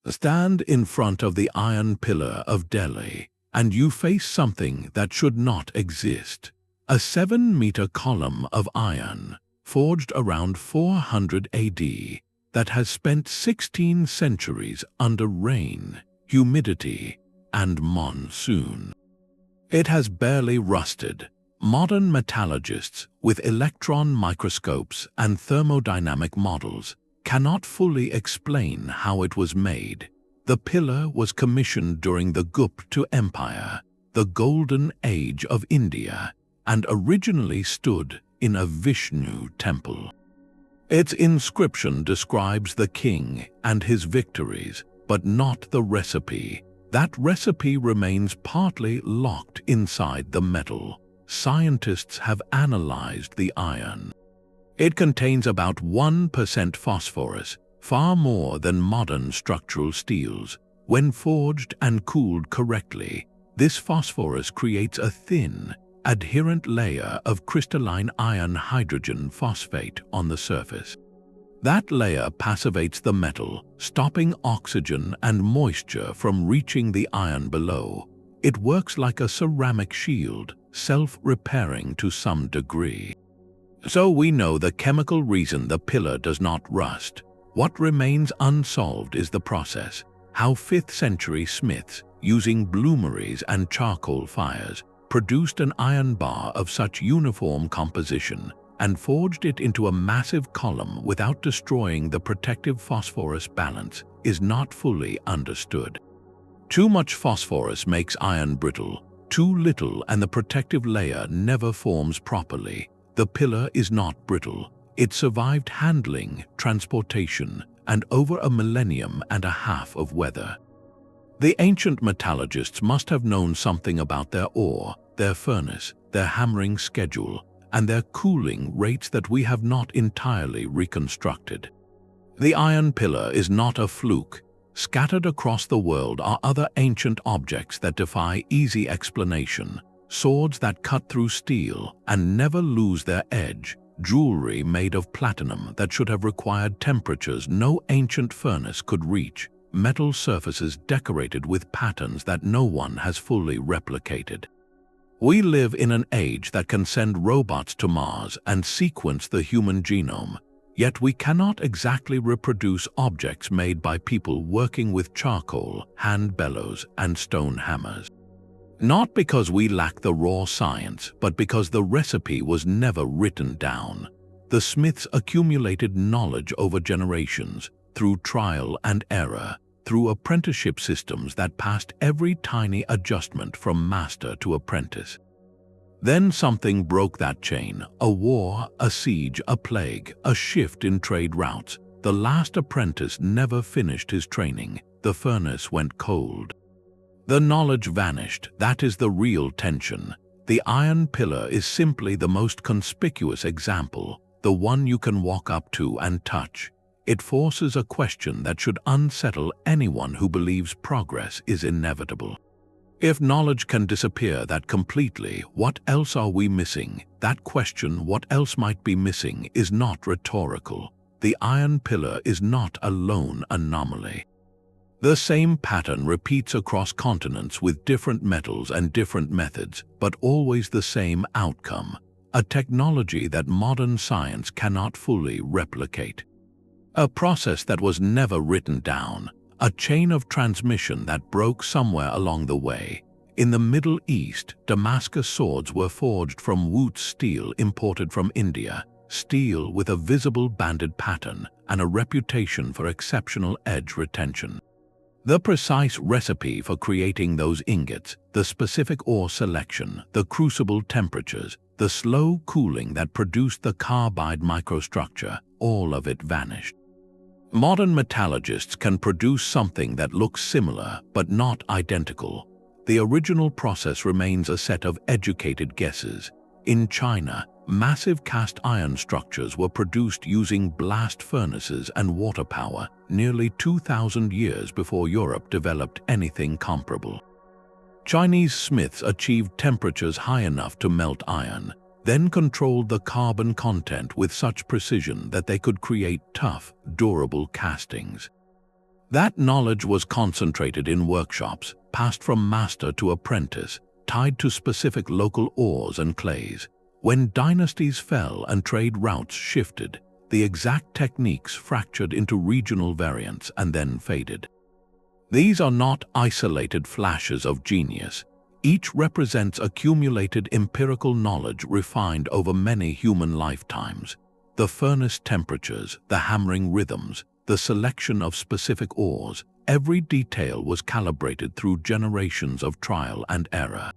Stand in front of the iron pillar of Delhi, and you face something that should not exist. A 7-meter column of iron, forged around 400 AD, that has spent 16 centuries under rain, humidity, and monsoon. It has barely rusted. Modern metallurgists, with electron microscopes and thermodynamic models, cannot fully explain how it was made. The pillar was commissioned during the Gupta Empire, the Golden Age of India, and originally stood in a Vishnu temple. Its inscription describes the king and his victories, but not the recipe. That recipe remains partly locked inside the metal. Scientists have analyzed the iron. It contains about 1% phosphorus, far more than modern structural steels. When forged and cooled correctly, this phosphorus creates a thin, adherent layer of crystalline iron hydrogen phosphate on the surface. That layer passivates the metal, stopping oxygen and moisture from reaching the iron below. It works like a ceramic shield, self-repairing to some degree. So we know the chemical reason the pillar does not rust. What remains unsolved is the process. How 5th-century smiths, using bloomeries and charcoal fires, produced an iron bar of such uniform composition and forged it into a massive column without destroying the protective phosphorus balance is not fully understood. Too much phosphorus makes iron brittle. Too little and the protective layer never forms properly. The pillar is not brittle. It survived handling, transportation, and over a millennium and a half of weather. The ancient metallurgists must have known something about their ore, their furnace, their hammering schedule, and their cooling rates that we have not entirely reconstructed. The iron pillar is not a fluke. Scattered across the world are other ancient objects that defy easy explanation, swords that cut through steel and never lose their edge, jewelry made of platinum that should have required temperatures no ancient furnace could reach, metal surfaces decorated with patterns that no one has fully replicated. We live in an age that can send robots to Mars and sequence the human genome, yet we cannot exactly reproduce objects made by people working with charcoal, hand bellows, and stone hammers. Not because we lack the raw science, but because the recipe was never written down. The smiths accumulated knowledge over generations, through trial and error, through apprenticeship systems that passed every tiny adjustment from master to apprentice. Then something broke that chain, a war, a siege, a plague, a shift in trade routes. The last apprentice never finished his training. The furnace went cold. The knowledge vanished. That is the real tension. The iron pillar is simply the most conspicuous example, the one you can walk up to and touch. It forces a question that should unsettle anyone who believes progress is inevitable. If knowledge can disappear that completely, what else are we missing? That question, what else might be missing, is not rhetorical. The iron pillar is not a lone anomaly. The same pattern repeats across continents with different metals and different methods, but always the same outcome, a technology that modern science cannot fully replicate. A process that was never written down, a chain of transmission that broke somewhere along the way. In the Middle East, Damascus swords were forged from Wootz steel imported from India, steel with a visible banded pattern and a reputation for exceptional edge retention. The precise recipe for creating those ingots, the specific ore selection, the crucible temperatures, the slow cooling that produced the carbide microstructure, all of it vanished. Modern metallurgists can produce something that looks similar but not identical. The original process remains a set of educated guesses. In China, massive cast iron structures were produced using blast furnaces and water power nearly 2,000 years before Europe developed anything comparable. Chinese smiths achieved temperatures high enough to melt iron, then controlled the carbon content with such precision that they could create tough, durable castings. That knowledge was concentrated in workshops, passed from master to apprentice, tied to specific local ores and clays. When dynasties fell and trade routes shifted, the exact techniques fractured into regional variants and then faded. These are not isolated flashes of genius. Each represents accumulated empirical knowledge refined over many human lifetimes. The furnace temperatures, the hammering rhythms, the selection of specific ores, every detail was calibrated through generations of trial and error.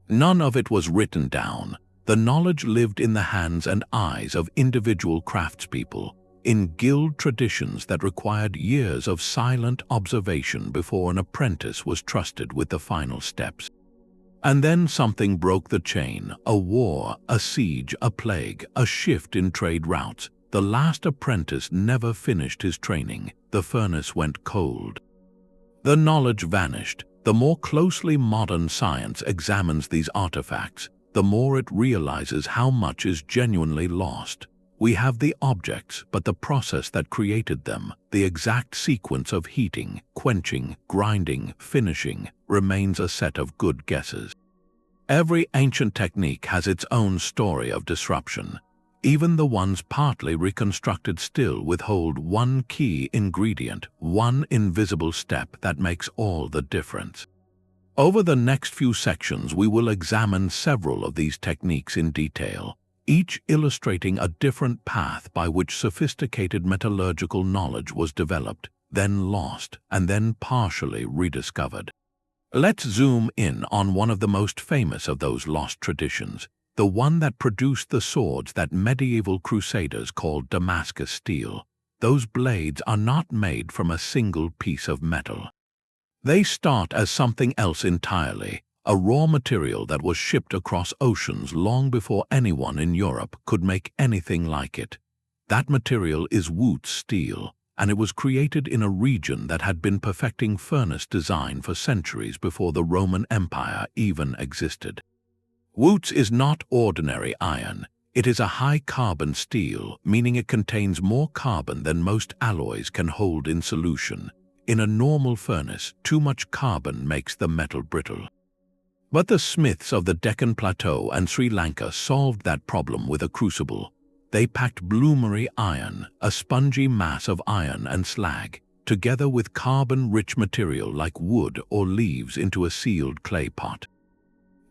None of it was written down. The knowledge lived in the hands and eyes of individual craftspeople, in guild traditions that required years of silent observation before an apprentice was trusted with the final steps. And then something broke the chain: a war, a siege, a plague, a shift in trade routes. The last apprentice never finished his training. The furnace went cold. The knowledge vanished. The more closely modern science examines these artifacts, the more it realizes how much is genuinely lost. We have the objects, but the process that created them, the exact sequence of heating, quenching, grinding, finishing, remains a set of good guesses. Every ancient technique has its own story of disruption. Even the ones partly reconstructed still withhold one key ingredient, one invisible step that makes all the difference. Over the next few sections, we will examine several of these techniques in detail, each illustrating a different path by which sophisticated metallurgical knowledge was developed, then lost, and then partially rediscovered. Let's zoom in on one of the most famous of those lost traditions, the one that produced the swords that medieval crusaders called Damascus steel. Those blades are not made from a single piece of metal. They start as something else entirely, a raw material that was shipped across oceans long before anyone in Europe could make anything like it. That material is Wootz steel, and it was created in a region that had been perfecting furnace design for centuries before the Roman Empire even existed. Wootz is not ordinary iron. It is a high-carbon steel, meaning it contains more carbon than most alloys can hold in solution. In a normal furnace, too much carbon makes the metal brittle. But the smiths of the Deccan Plateau and Sri Lanka solved that problem with a crucible. They packed bloomery iron, a spongy mass of iron and slag, together with carbon-rich material like wood or leaves into a sealed clay pot.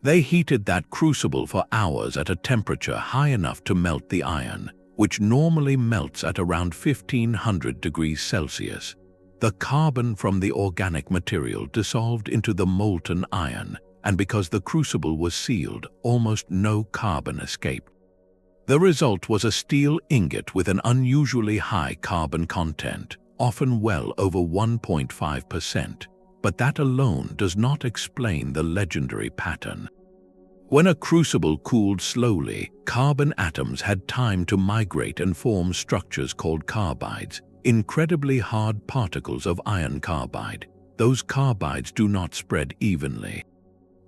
They heated that crucible for hours at a temperature high enough to melt the iron, which normally melts at around 1500 degrees Celsius. The carbon from the organic material dissolved into the molten iron, and because the crucible was sealed, almost no carbon escaped. The result was a steel ingot with an unusually high carbon content, often well over 1.5%, but that alone does not explain the legendary pattern. When a crucible cooled slowly, carbon atoms had time to migrate and form structures called carbides, incredibly hard particles of iron carbide. Those carbides do not spread evenly.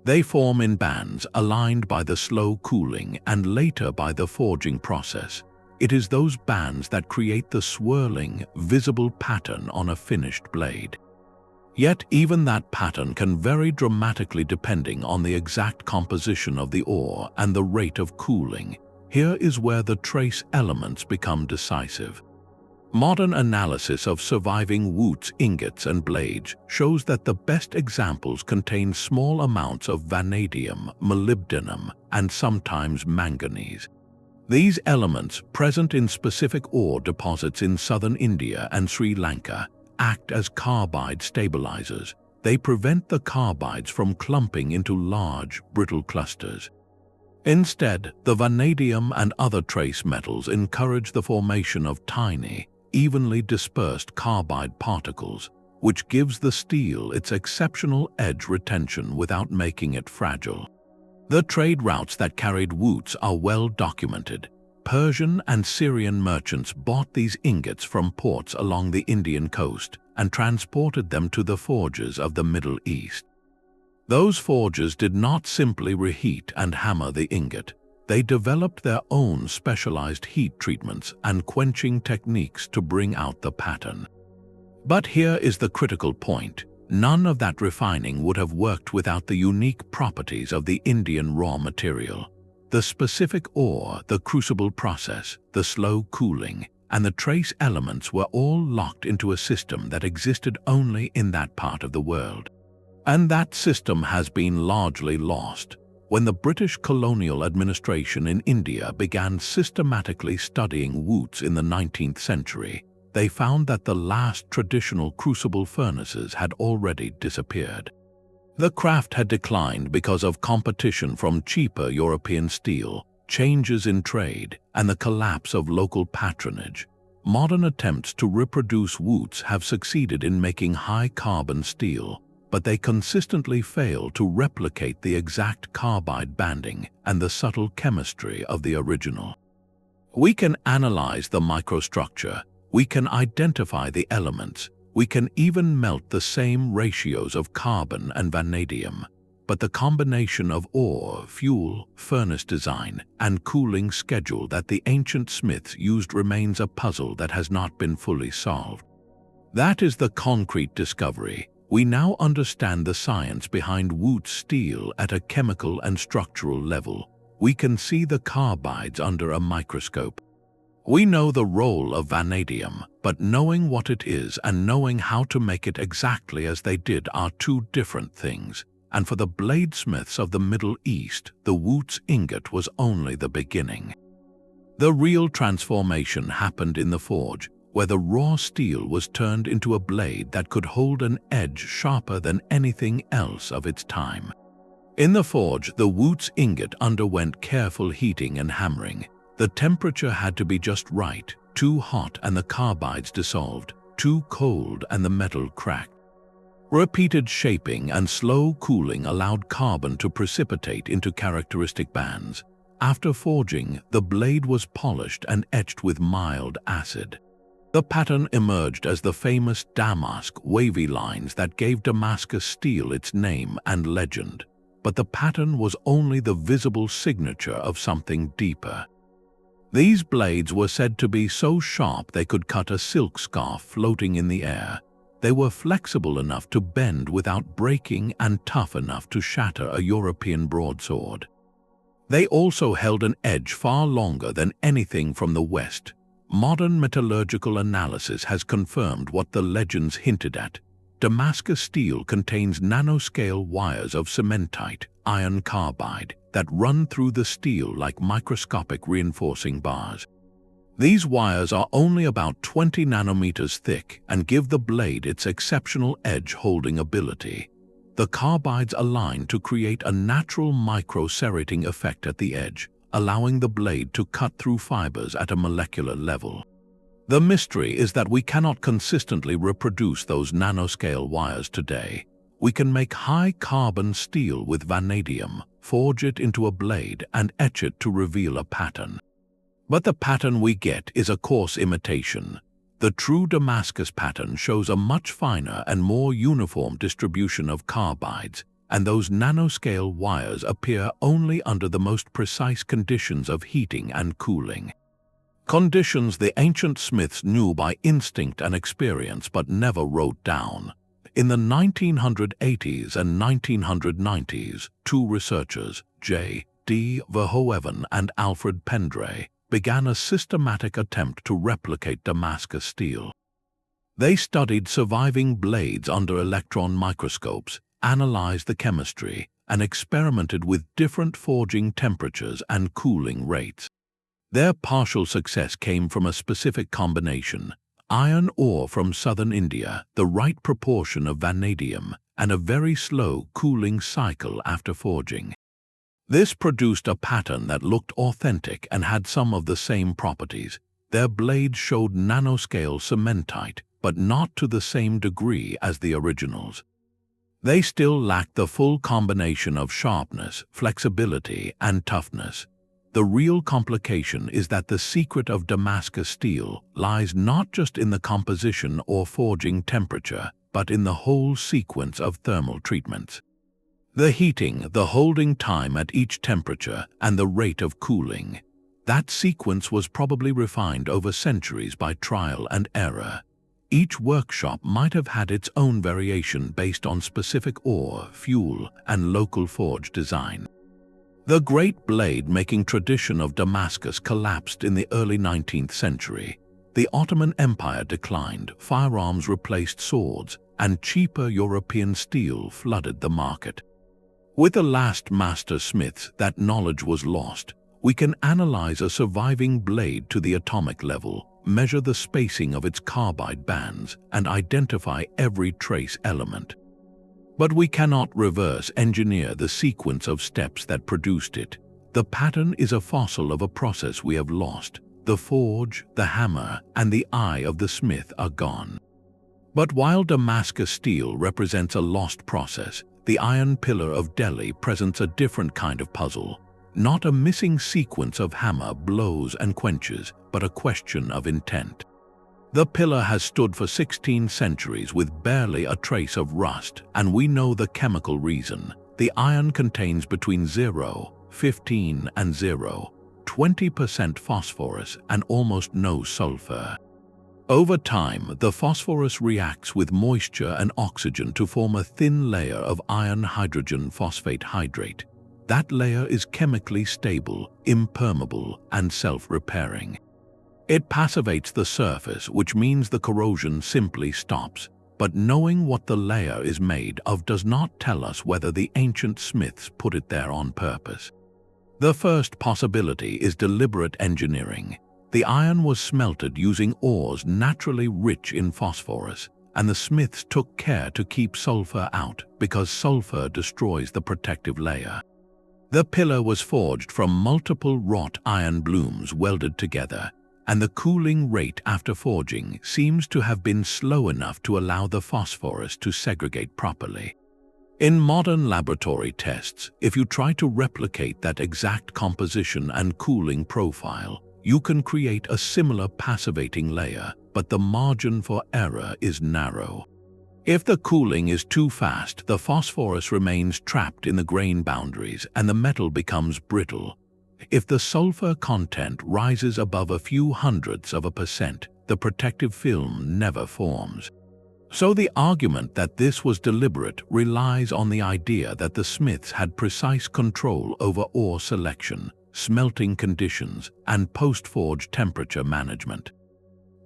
They form in bands aligned by the slow cooling and later by the forging process. It is those bands that create the swirling, visible pattern on a finished blade. Yet even that pattern can vary dramatically depending on the exact composition of the ore and the rate of cooling. Here is where the trace elements become decisive. Modern analysis of surviving Wootz ingots and blades shows that the best examples contain small amounts of vanadium, molybdenum, and sometimes manganese. These elements, present in specific ore deposits in southern India and Sri Lanka, act as carbide stabilizers. They prevent the carbides from clumping into large, brittle clusters. Instead, the vanadium and other trace metals encourage the formation of tiny, evenly dispersed carbide particles, which gives the steel its exceptional edge retention without making it fragile. The trade routes that carried Wootz are well documented. Persian and Syrian merchants bought these ingots from ports along the Indian coast and transported them to the forges of the Middle East. Those forges did not simply reheat and hammer the ingot. They developed their own specialized heat treatments and quenching techniques to bring out the pattern. But here is the critical point. None of that refining would have worked without the unique properties of the Indian raw material. The specific ore, the crucible process, the slow cooling, and the trace elements were all locked into a system that existed only in that part of the world. And that system has been largely lost. When the British colonial administration in India began systematically studying Wootz in the 19th century, they found that the last traditional crucible furnaces had already disappeared. The craft had declined because of competition from cheaper European steel, changes in trade, and the collapse of local patronage. Modern attempts to reproduce Wootz have succeeded in making high-carbon steel, but they consistently fail to replicate the exact carbide banding and the subtle chemistry of the original. We can analyze the microstructure, we can identify the elements, we can even melt the same ratios of carbon and vanadium, but the combination of ore, fuel, furnace design, and cooling schedule that the ancient smiths used remains a puzzle that has not been fully solved. That is the concrete discovery. We now understand the science behind Wootz steel at a chemical and structural level. We can see the carbides under a microscope. We know the role of vanadium, but knowing what it is and knowing how to make it exactly as they did are two different things. And for the bladesmiths of the Middle East, the Wootz ingot was only the beginning. The real transformation happened in the forge, where the raw steel was turned into a blade that could hold an edge sharper than anything else of its time. In the forge, the Wootz ingot underwent careful heating and hammering. The temperature had to be just right, too hot and the carbides dissolved, too cold and the metal cracked. Repeated shaping and slow cooling allowed carbon to precipitate into characteristic bands. After forging, the blade was polished and etched with mild acid. The pattern emerged as the famous Damascus wavy lines that gave Damascus steel its name and legend. But the pattern was only the visible signature of something deeper. These blades were said to be so sharp they could cut a silk scarf floating in the air. They were flexible enough to bend without breaking and tough enough to shatter a European broadsword. They also held an edge far longer than anything from the West. Modern metallurgical analysis has confirmed what the legends hinted at. Damascus steel contains nanoscale wires of cementite, iron carbide, that run through the steel like microscopic reinforcing bars. These wires are only about 20 nanometers thick and give the blade its exceptional edge-holding ability. The carbides align to create a natural micro-serrating effect at the edge, allowing the blade to cut through fibers at a molecular level. The mystery is that we cannot consistently reproduce those nanoscale wires today. We can make high-carbon steel with vanadium, forge it into a blade, and etch it to reveal a pattern. But the pattern we get is a coarse imitation. The true Damascus pattern shows a much finer and more uniform distribution of carbides, and those nanoscale wires appear only under the most precise conditions of heating and cooling. Conditions the ancient smiths knew by instinct and experience but never wrote down. In the 1980s and 1990s, two researchers, J. D. Verhoeven and Alfred Pendray, began a systematic attempt to replicate Damascus steel. They studied surviving blades under electron microscopes, analyzed the chemistry, and experimented with different forging temperatures and cooling rates. Their partial success came from a specific combination: iron ore from southern India, the right proportion of vanadium, and a very slow cooling cycle after forging. This produced a pattern that looked authentic and had some of the same properties. Their blades showed nanoscale cementite, but not to the same degree as the originals. They still lacked the full combination of sharpness, flexibility, and toughness. The real complication is that the secret of Damascus steel lies not just in the composition or forging temperature, but in the whole sequence of thermal treatments. The heating, the holding time at each temperature, and the rate of cooling. That sequence was probably refined over centuries by trial and error. Each workshop might have had its own variation based on specific ore, fuel, and local forge design. The great blade-making tradition of Damascus collapsed in the early 19th century. The Ottoman Empire declined, firearms replaced swords, and cheaper European steel flooded the market. With the last master smiths, that knowledge was lost. We can analyze a surviving blade to the atomic level, measure the spacing of its carbide bands, and identify every trace element. But we cannot reverse engineer the sequence of steps that produced it. The pattern is a fossil of a process we have lost. The forge, the hammer, and the eye of the smith are gone. But while Damascus steel represents a lost process, the iron pillar of Delhi presents a different kind of puzzle. Not a missing sequence of hammer blows and quenches, but a question of intent. The pillar has stood for 16 centuries with barely a trace of rust, and we know the chemical reason. The iron contains between 0.15 and 0.20% phosphorus and almost no sulfur. Over time, the phosphorus reacts with moisture and oxygen to form a thin layer of iron-hydrogen phosphate hydrate. That layer is chemically stable, impermeable, and self-repairing. It passivates the surface, which means the corrosion simply stops. But knowing what the layer is made of does not tell us whether the ancient smiths put it there on purpose. The first possibility is deliberate engineering. The iron was smelted using ores naturally rich in phosphorus, and the smiths took care to keep sulfur out because sulfur destroys the protective layer. The pillar was forged from multiple wrought iron blooms welded together, and the cooling rate after forging seems to have been slow enough to allow the phosphorus to segregate properly. In modern laboratory tests, if you try to replicate that exact composition and cooling profile, you can create a similar passivating layer, but the margin for error is narrow. If the cooling is too fast, the phosphorus remains trapped in the grain boundaries and the metal becomes brittle. If the sulfur content rises above a few hundredths of a percent, the protective film never forms. So the argument that this was deliberate relies on the idea that the smiths had precise control over ore selection, smelting conditions, and post-forge temperature management.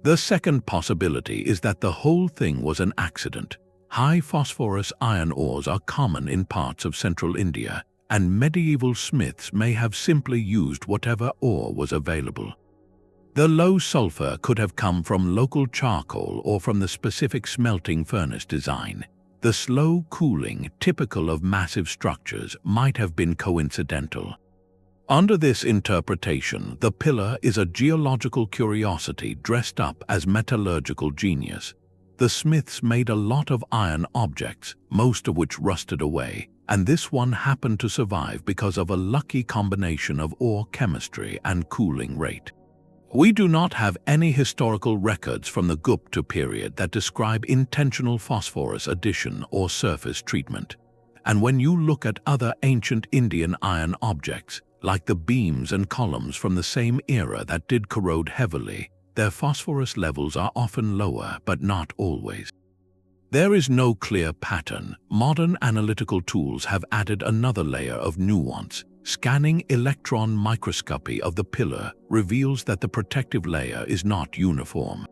The second possibility is that the whole thing was an accident. High phosphorus iron ores are common in parts of central India, and medieval smiths may have simply used whatever ore was available. The low sulfur could have come from local charcoal or from the specific smelting furnace design. The slow cooling, typical of massive structures, might have been coincidental. Under this interpretation, the pillar is a geological curiosity dressed up as metallurgical genius. The smiths made a lot of iron objects, most of which rusted away, and this one happened to survive because of a lucky combination of ore chemistry and cooling rate. We do not have any historical records from the Gupta period that describe intentional phosphorus addition or surface treatment. And when you look at other ancient Indian iron objects, like the beams and columns from the same era that did corrode heavily, their phosphorus levels are often lower, but not always. There is no clear pattern. Modern analytical tools have added another layer of nuance. Scanning electron microscopy of the pillar reveals that the protective layer is not uniform.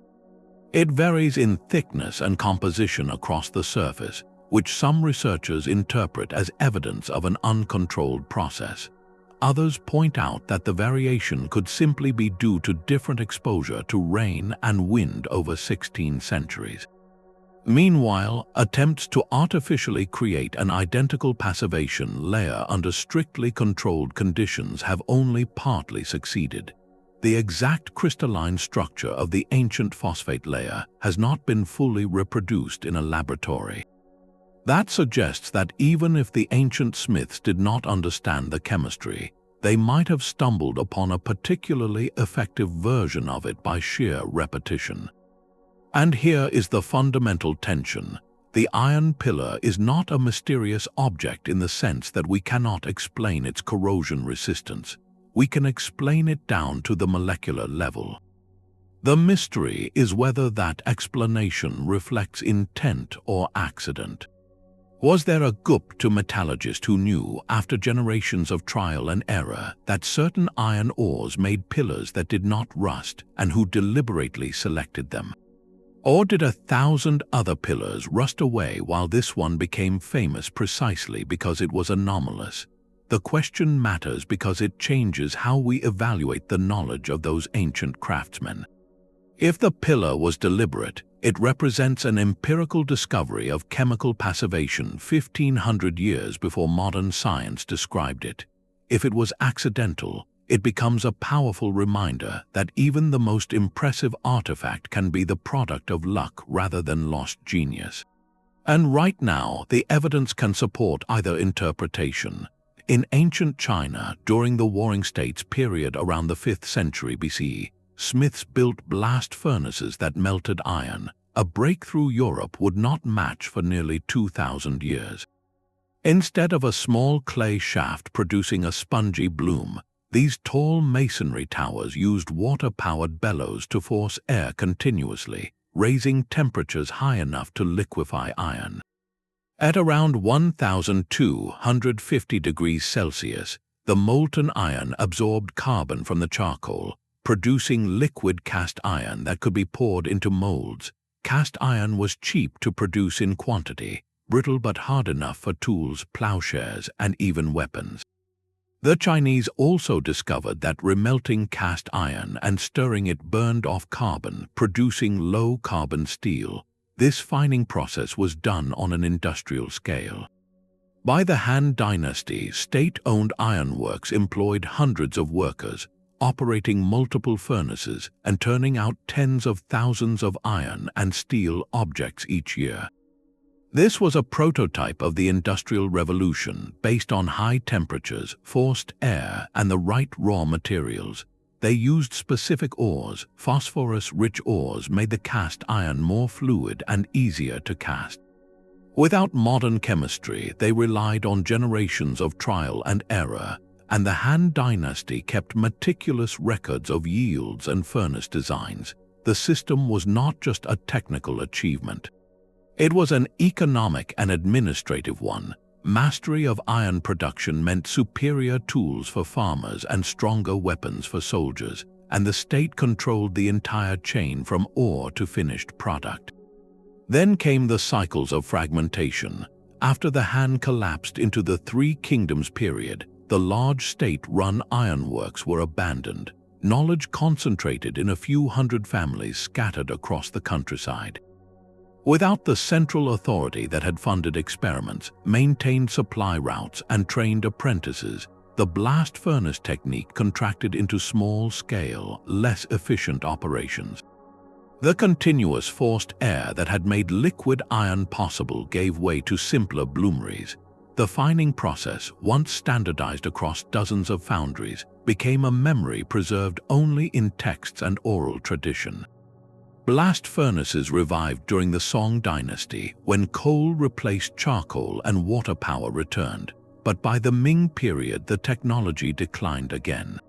It varies in thickness and composition across the surface, which some researchers interpret as evidence of an uncontrolled process. Others point out that the variation could simply be due to different exposure to rain and wind over 16 centuries. Meanwhile, attempts to artificially create an identical passivation layer under strictly controlled conditions have only partly succeeded. The exact crystalline structure of the ancient phosphate layer has not been fully reproduced in a laboratory. That suggests that even if the ancient smiths did not understand the chemistry, they might have stumbled upon a particularly effective version of it by sheer repetition. And here is the fundamental tension. The iron pillar is not a mysterious object in the sense that we cannot explain its corrosion resistance. We can explain it down to the molecular level. The mystery is whether that explanation reflects intent or accident. Was there a Gupta metallurgist who knew, after generations of trial and error, that certain iron ores made pillars that did not rust and who deliberately selected them? Or did 1,000 other pillars rust away while this one became famous precisely because it was anomalous? The question matters because it changes how we evaluate the knowledge of those ancient craftsmen. If the pillar was deliberate, it represents an empirical discovery of chemical passivation 1,500 years before modern science described it. If it was accidental, it becomes a powerful reminder that even the most impressive artifact can be the product of luck rather than lost genius. And right now, the evidence can support either interpretation. In ancient China, during the Warring States period around the 5th century BCE, smiths built blast furnaces that melted iron, a breakthrough Europe would not match for nearly 2,000 years. Instead of a small clay shaft producing a spongy bloom, these tall masonry towers used water-powered bellows to force air continuously, raising temperatures high enough to liquefy iron. At around 1,250 degrees Celsius, the molten iron absorbed carbon from the charcoal, producing liquid cast iron that could be poured into molds. Cast iron was cheap to produce in quantity, brittle but hard enough for tools, plowshares, and even weapons. The Chinese also discovered that remelting cast iron and stirring it burned off carbon, producing low-carbon steel. This fining process was done on an industrial scale. By the Han Dynasty, state-owned ironworks employed hundreds of workers, operating multiple furnaces and turning out tens of thousands of iron and steel objects each year. This was a prototype of the Industrial Revolution based on high temperatures, forced air, and the right raw materials. They used specific ores. Phosphorus-rich ores made the cast iron more fluid and easier to cast. Without modern chemistry, they relied on generations of trial and error, and the Han Dynasty kept meticulous records of yields and furnace designs. The system was not just a technical achievement. It was an economic and administrative one. Mastery of iron production meant superior tools for farmers and stronger weapons for soldiers, and the state controlled the entire chain from ore to finished product. Then came the cycles of fragmentation. After the Han collapsed into the Three Kingdoms period, the large state-run ironworks were abandoned. Knowledge concentrated in a few hundred families scattered across the countryside. Without the central authority that had funded experiments, maintained supply routes, and trained apprentices, the blast furnace technique contracted into small-scale, less efficient operations. The continuous forced air that had made liquid iron possible gave way to simpler bloomeries. The fining process, once standardized across dozens of foundries, became a memory preserved only in texts and oral tradition. Blast furnaces revived during the Song dynasty when coal replaced charcoal and water power returned, but by the Ming period the technology declined again.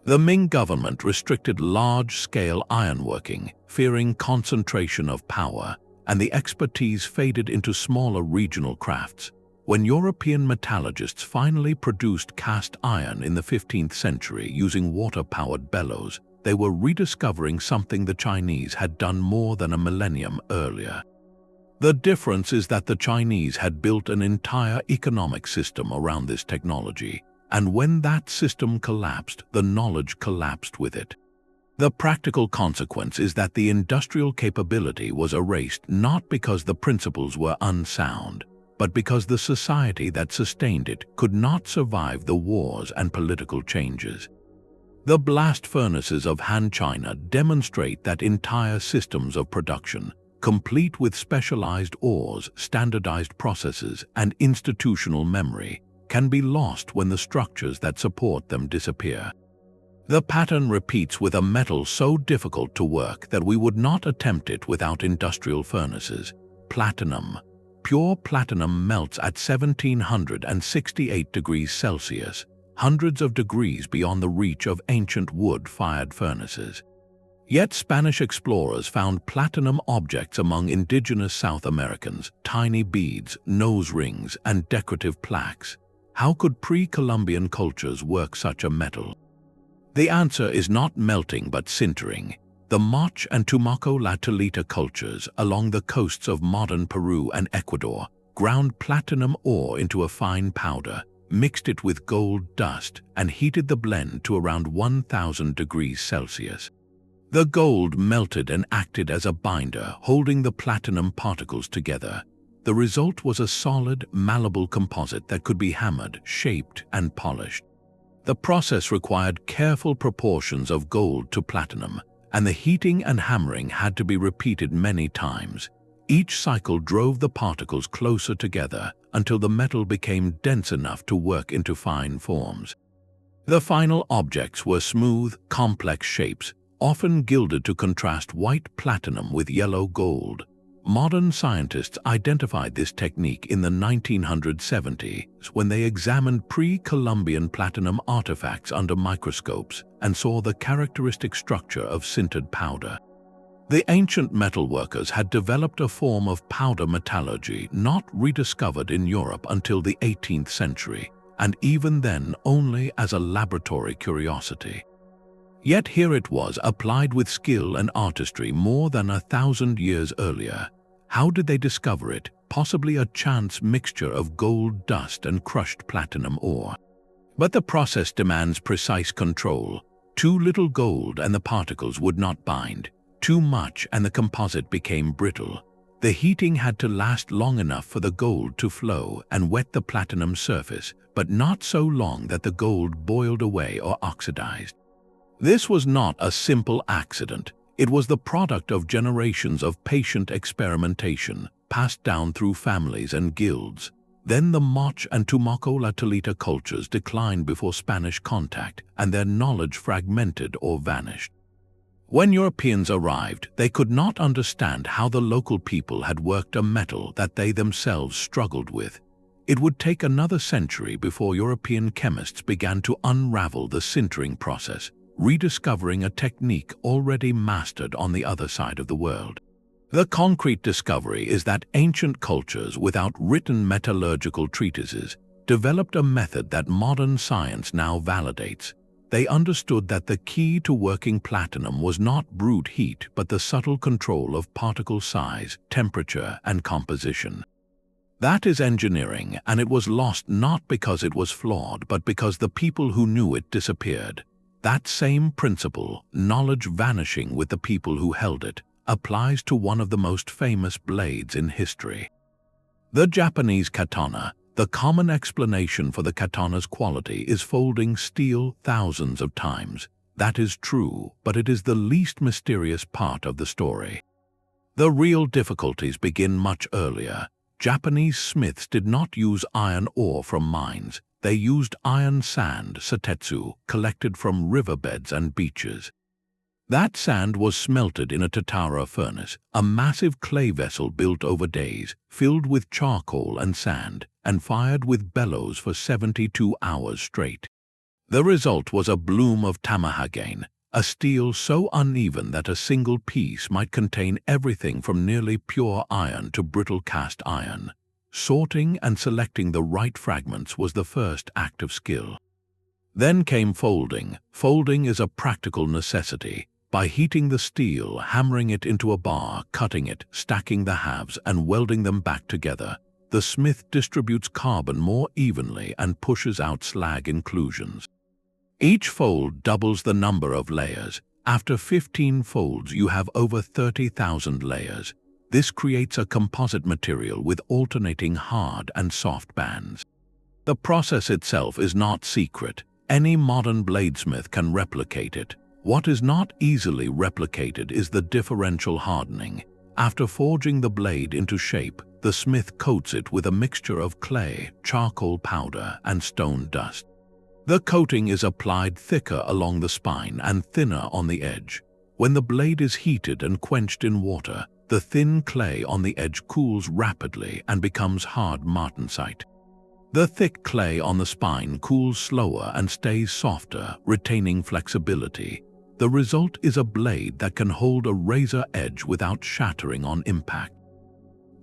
The Ming government restricted large-scale ironworking, fearing concentration of power, and the expertise faded into smaller regional crafts. When European metallurgists finally produced cast iron in the 15th century using water-powered bellows, they were rediscovering something the Chinese had done more than a millennium earlier. The difference is that the Chinese had built an entire economic system around this technology, and when that system collapsed, the knowledge collapsed with it. The practical consequence is that the industrial capability was erased not because the principles were unsound, but because the society that sustained it could not survive the wars and political changes. The blast furnaces of Han China demonstrate that entire systems of production, complete with specialized ores, standardized processes, and institutional memory, can be lost when the structures that support them disappear. The pattern repeats with a metal so difficult to work that we would not attempt it without industrial furnaces. Platinum. Pure platinum melts at 1768 degrees Celsius, hundreds of degrees beyond the reach of ancient wood-fired furnaces. Yet Spanish explorers found platinum objects among indigenous South Americans, tiny beads, nose rings, and decorative plaques. How could pre-Columbian cultures work such a metal? The answer is not melting but sintering. The Moche and Tumaco La Tolita cultures along the coasts of modern Peru and Ecuador ground platinum ore into a fine powder, mixed it with gold dust, and heated the blend to around 1000 degrees Celsius. The gold melted and acted as a binder, holding the platinum particles together. The result was a solid, malleable composite that could be hammered, shaped, and polished. The process required careful proportions of gold to platinum, and the heating and hammering had to be repeated many times. Each cycle drove the particles closer together until the metal became dense enough to work into fine forms. The final objects were smooth, complex shapes, often gilded to contrast white platinum with yellow gold. Modern scientists identified this technique in the 1970s when they examined pre-Columbian platinum artifacts under microscopes and saw the characteristic structure of sintered powder. The ancient metalworkers had developed a form of powder metallurgy not rediscovered in Europe until the 18th century, and even then only as a laboratory curiosity. Yet here it was, applied with skill and artistry more than 1,000 years earlier. How did they discover it? Possibly a chance mixture of gold dust and crushed platinum ore. But the process demands precise control. Too little gold and the particles would not bind. Too much and the composite became brittle. The heating had to last long enough for the gold to flow and wet the platinum surface, but not so long that the gold boiled away or oxidized. This was not a simple accident. It was the product of generations of patient experimentation, passed down through families and guilds. Then the Moche and Tumaco La Tolita cultures declined before Spanish contact, and their knowledge fragmented or vanished. When Europeans arrived, they could not understand how the local people had worked a metal that they themselves struggled with. It would take another century before European chemists began to unravel the sintering process, rediscovering a technique already mastered on the other side of the world. The concrete discovery is that ancient cultures without written metallurgical treatises developed a method that modern science now validates. They understood that the key to working platinum was not brute heat but the subtle control of particle size, temperature, and composition. That is engineering, and it was lost not because it was flawed but because the people who knew it disappeared. That same principle, knowledge vanishing with the people who held it, applies to one of the most famous blades in history. The Japanese katana. The common explanation for the katana's quality is folding steel thousands of times. That is true, but it is the least mysterious part of the story. The real difficulties begin much earlier. Japanese smiths did not use iron ore from mines. They used iron sand, satetsu, collected from riverbeds and beaches. That sand was smelted in a tatara furnace, a massive clay vessel built over days, filled with charcoal and sand, and fired with bellows for 72 hours straight. The result was a bloom of tamahagane, a steel so uneven that a single piece might contain everything from nearly pure iron to brittle cast iron. Sorting and selecting the right fragments was the first act of skill. Then came folding. Folding is a practical necessity. By heating the steel, hammering it into a bar, cutting it, stacking the halves, and welding them back together, the smith distributes carbon more evenly and pushes out slag inclusions. Each fold doubles the number of layers. After 15 folds, you have over 30,000 layers. This creates a composite material with alternating hard and soft bands. The process itself is not secret. Any modern bladesmith can replicate it. What is not easily replicated is the differential hardening. After forging the blade into shape, the smith coats it with a mixture of clay, charcoal powder, and stone dust. The coating is applied thicker along the spine and thinner on the edge. When the blade is heated and quenched in water, the thin clay on the edge cools rapidly and becomes hard martensite. The thick clay on the spine cools slower and stays softer, retaining flexibility. The result is a blade that can hold a razor edge without shattering on impact.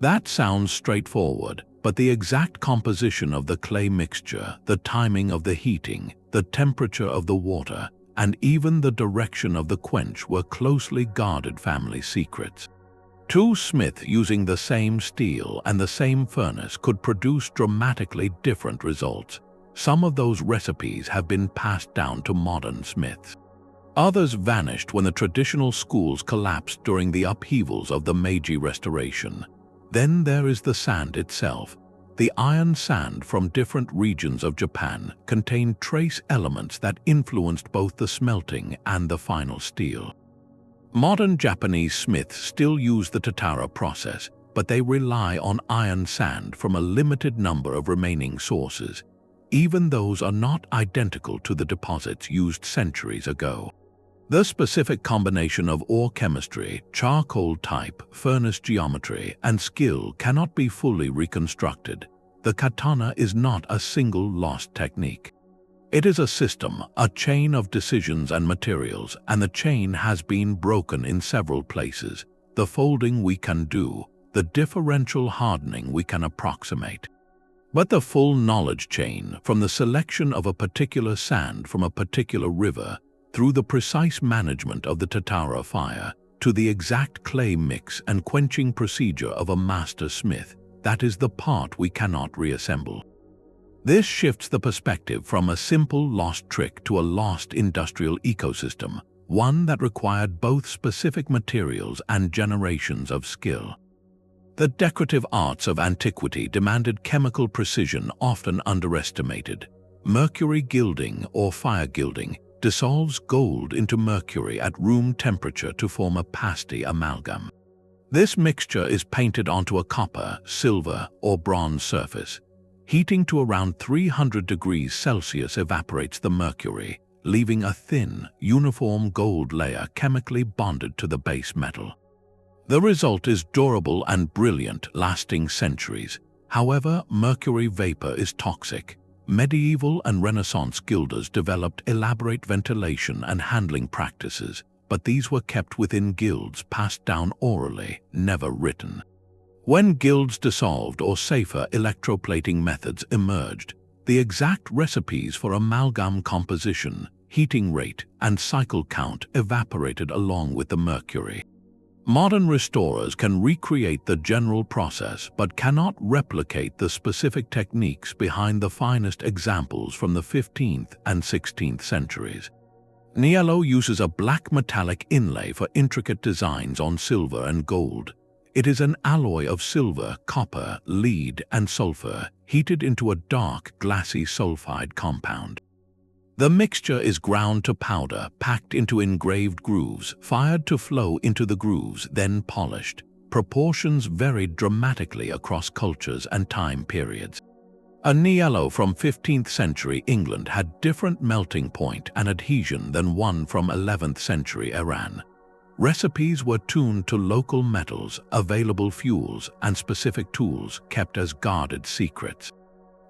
That sounds straightforward, but the exact composition of the clay mixture, the timing of the heating, the temperature of the water, and even the direction of the quench were closely guarded family secrets. Two smiths using the same steel and the same furnace could produce dramatically different results. Some of those recipes have been passed down to modern smiths. Others vanished when the traditional schools collapsed during the upheavals of the Meiji Restoration. Then there is the sand itself. The iron sand from different regions of Japan contained trace elements that influenced both the smelting and the final steel. Modern Japanese smiths still use the tatara process, but they rely on iron sand from a limited number of remaining sources. Even those are not identical to the deposits used centuries ago. The specific combination of ore chemistry, charcoal type, furnace geometry, and skill cannot be fully reconstructed. The katana is not a single lost technique. It is a system, a chain of decisions and materials, and the chain has been broken in several places. The folding we can do, the differential hardening we can approximate. But the full knowledge chain, from the selection of a particular sand from a particular river, through the precise management of the tatara fire, to the exact clay mix and quenching procedure of a master smith, that is the part we cannot reassemble. This shifts the perspective from a simple lost trick to a lost industrial ecosystem, one that required both specific materials and generations of skill. The decorative arts of antiquity demanded chemical precision often underestimated. Mercury gilding or fire gilding dissolves gold into mercury at room temperature to form a pasty amalgam. This mixture is painted onto a copper, silver, or bronze surface. Heating to around 300 degrees Celsius evaporates the mercury, leaving a thin, uniform gold layer chemically bonded to the base metal. The result is durable and brilliant, lasting centuries. However, mercury vapor is toxic. Medieval and Renaissance gilders developed elaborate ventilation and handling practices, but these were kept within guilds passed down orally, never written. When guilds dissolved or safer electroplating methods emerged, the exact recipes for amalgam composition, heating rate, and cycle count evaporated along with the mercury. Modern restorers can recreate the general process but cannot replicate the specific techniques behind the finest examples from the 15th and 16th centuries. Niello uses a black metallic inlay for intricate designs on silver and gold. It is an alloy of silver, copper, lead, and sulfur, heated into a dark, glassy sulfide compound. The mixture is ground to powder, packed into engraved grooves, fired to flow into the grooves, then polished. Proportions varied dramatically across cultures and time periods. A Niello from 15th century England had different melting point and adhesion than one from 11th century Iran. Recipes were tuned to local metals, available fuels, and specific tools kept as guarded secrets.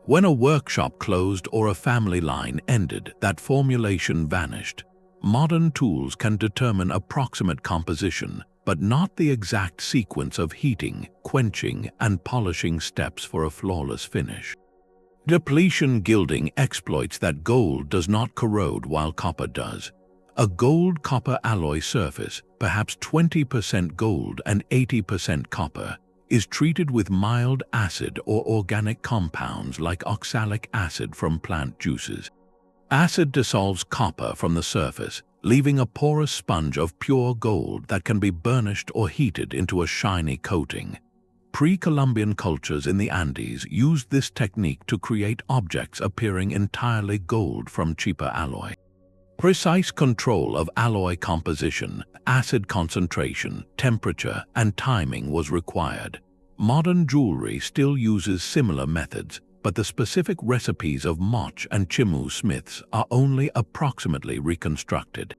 When a workshop closed or a family line ended, that formulation vanished. Modern tools can determine approximate composition, but not the exact sequence of heating, quenching, and polishing steps for a flawless finish. Depletion gilding exploits that gold does not corrode while copper does. A gold-copper alloy surface, perhaps 20% gold and 80% copper, is treated with mild acid or organic compounds like oxalic acid from plant juices. Acid dissolves copper from the surface, leaving a porous sponge of pure gold that can be burnished or heated into a shiny coating. Pre-Columbian cultures in the Andes used this technique to create objects appearing entirely gold from cheaper alloy. Precise control of alloy composition, acid concentration, temperature, and timing was required. Modern jewelry still uses similar methods, but the specific recipes of Moch and Chimu smiths are only approximately reconstructed.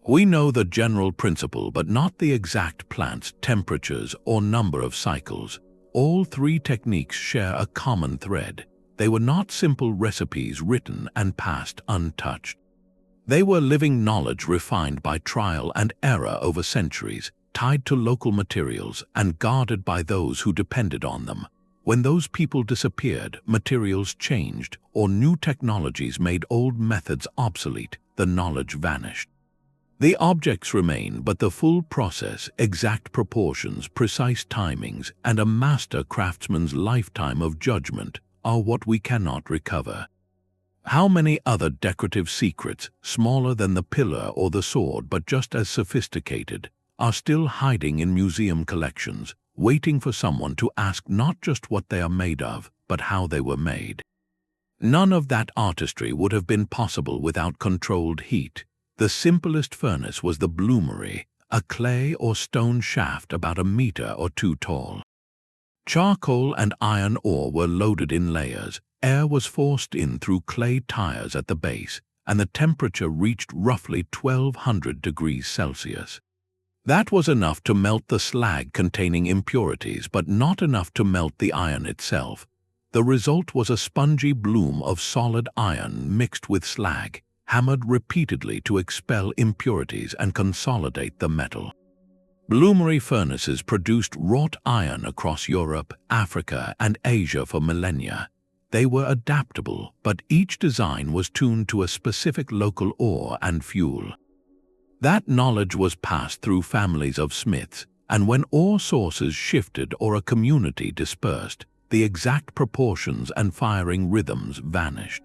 We know the general principle but not the exact plants, temperatures, or number of cycles. All three techniques share a common thread. They were not simple recipes written and passed untouched. They were living knowledge refined by trial and error over centuries, tied to local materials and guarded by those who depended on them. When those people disappeared, materials changed, or new technologies made old methods obsolete, the knowledge vanished. The objects remain, but the full process, exact proportions, precise timings, and a master craftsman's lifetime of judgment are what we cannot recover. How many other decorative secrets, smaller than the pillar or the sword but just as sophisticated, are still hiding in museum collections, waiting for someone to ask not just what they are made of, but how they were made? None of that artistry would have been possible without controlled heat. The simplest furnace was the bloomery, a clay or stone shaft about a meter or two tall. Charcoal and iron ore were loaded in layers. Air was forced in through clay tires at the base, and the temperature reached roughly 1200 degrees Celsius. That was enough to melt the slag containing impurities, but not enough to melt the iron itself. The result was a spongy bloom of solid iron mixed with slag, hammered repeatedly to expel impurities and consolidate the metal. Bloomery furnaces produced wrought iron across Europe, Africa, and Asia for millennia. They were adaptable, but each design was tuned to a specific local ore and fuel. That knowledge was passed through families of smiths, and when ore sources shifted or a community dispersed, the exact proportions and firing rhythms vanished.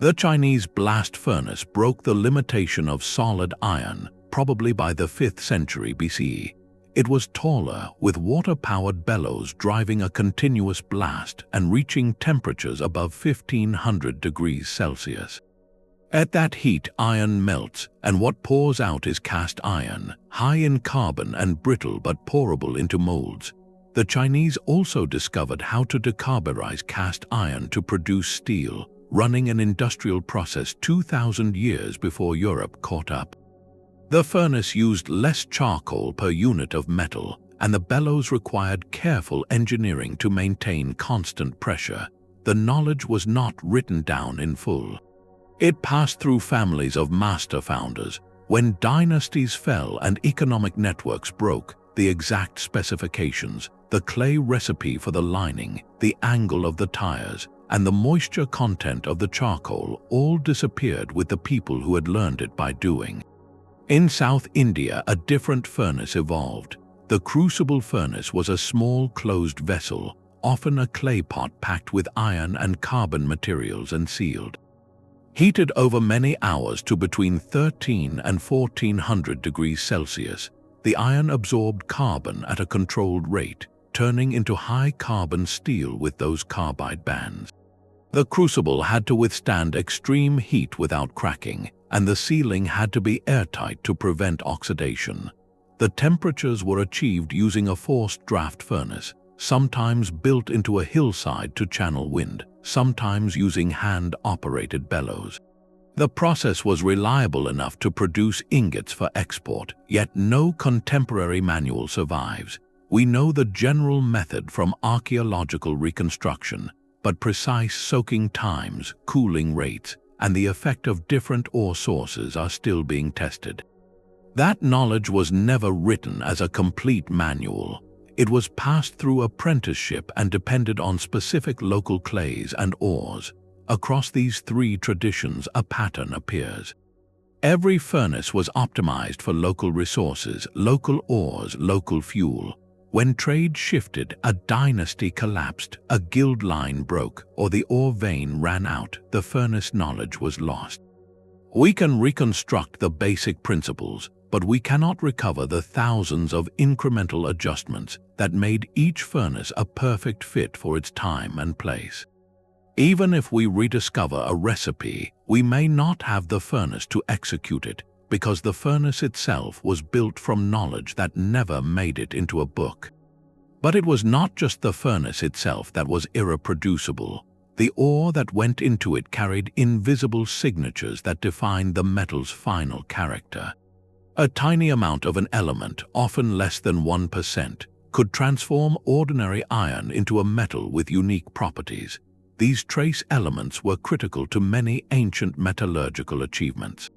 The Chinese blast furnace broke the limitation of solid iron, probably by the 5th century BCE. It was taller, with water-powered bellows driving a continuous blast and reaching temperatures above 1500 degrees Celsius. At that heat, iron melts, and what pours out is cast iron, high in carbon and brittle but pourable into molds. The Chinese also discovered how to decarburize cast iron to produce steel, running an industrial process 2,000 years before Europe caught up. The furnace used less charcoal per unit of metal, and the bellows required careful engineering to maintain constant pressure. The knowledge was not written down in full. It passed through families of master founders. When dynasties fell and economic networks broke, the exact specifications, the clay recipe for the lining, the angle of the tires, and the moisture content of the charcoal all disappeared with the people who had learned it by doing. In South India, a different furnace evolved. The crucible furnace was a small closed vessel, often a clay pot packed with iron and carbon materials and sealed. Heated over many hours to between 13 and 1400 degrees Celsius, the iron absorbed carbon at a controlled rate, turning into high-carbon steel with those carbide bands. The crucible had to withstand extreme heat without cracking, and the sealing had to be airtight to prevent oxidation. The temperatures were achieved using a forced draft furnace, sometimes built into a hillside to channel wind, sometimes using hand-operated bellows. The process was reliable enough to produce ingots for export, yet no contemporary manual survives. We know the general method from archaeological reconstruction, but precise soaking times, cooling rates, and the effect of different ore sources are still being tested. That knowledge was never written as a complete manual. It was passed through apprenticeship and depended on specific local clays and ores. Across these three traditions, a pattern appears. Every furnace was optimized for local resources, local ores, local fuel. When trade shifted, a dynasty collapsed, a guild line broke, or the ore vein ran out, the furnace knowledge was lost. We can reconstruct the basic principles, but we cannot recover the thousands of incremental adjustments that made each furnace a perfect fit for its time and place. Even if we rediscover a recipe, we may not have the furnace to execute it, because the furnace itself was built from knowledge that never made it into a book. But it was not just the furnace itself that was irreproducible. The ore that went into it carried invisible signatures that defined the metal's final character. A tiny amount of an element, often less than 1%, could transform ordinary iron into a metal with unique properties. These trace elements were critical to many ancient metallurgical achievements.